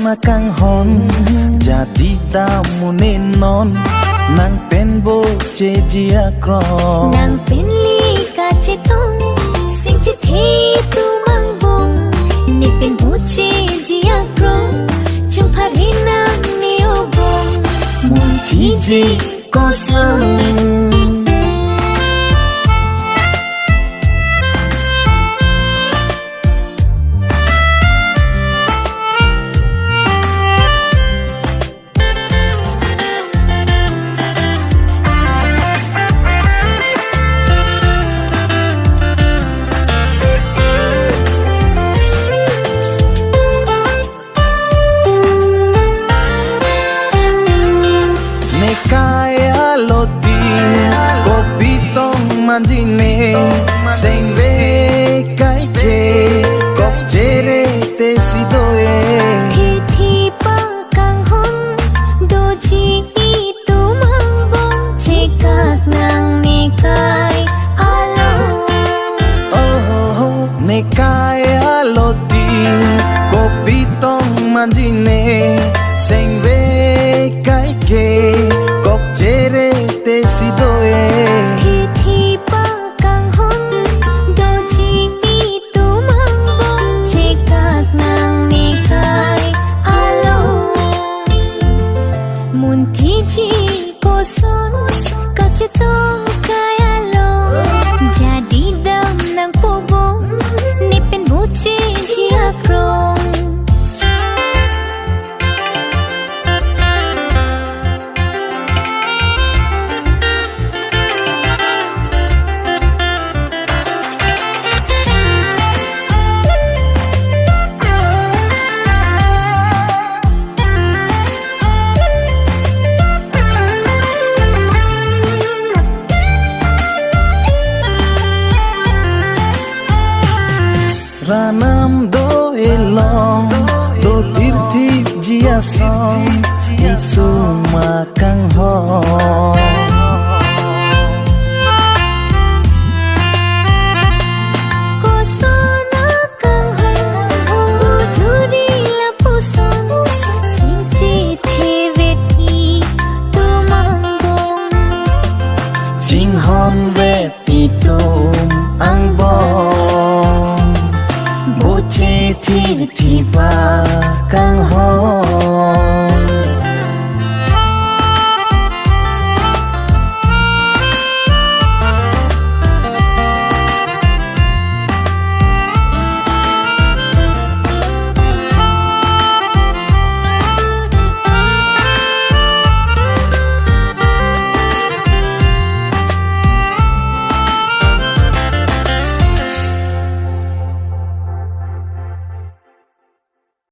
na kang hon jadi tamu nenon nang penbo che jia kron nang penli ka che tong sing che the tu mang bong ne penbo che jia kron chung phare nang ni obong mun thi ji ko sang kaya loti kopi tong manjine sing ve kai ke kop jere te sidoe thi thi pa kang hon do chi tu mang bong che kak nang ne kai alo oh ne kaya loti kopi tong manjine sing ve kai ke jere te sidoe thi thi pa kang hon do chi tu mang bong che kak nang ne kai alo mun thi chi ko son ka che tong kai alo jadi dam nang po bong ni pen bu chi jia krong ranam do elong do tirthi jia song itu makang ho ko sona kang ho juri la puson sing chi the veti tu mang bong ching hon veti tum ang bong thi thi va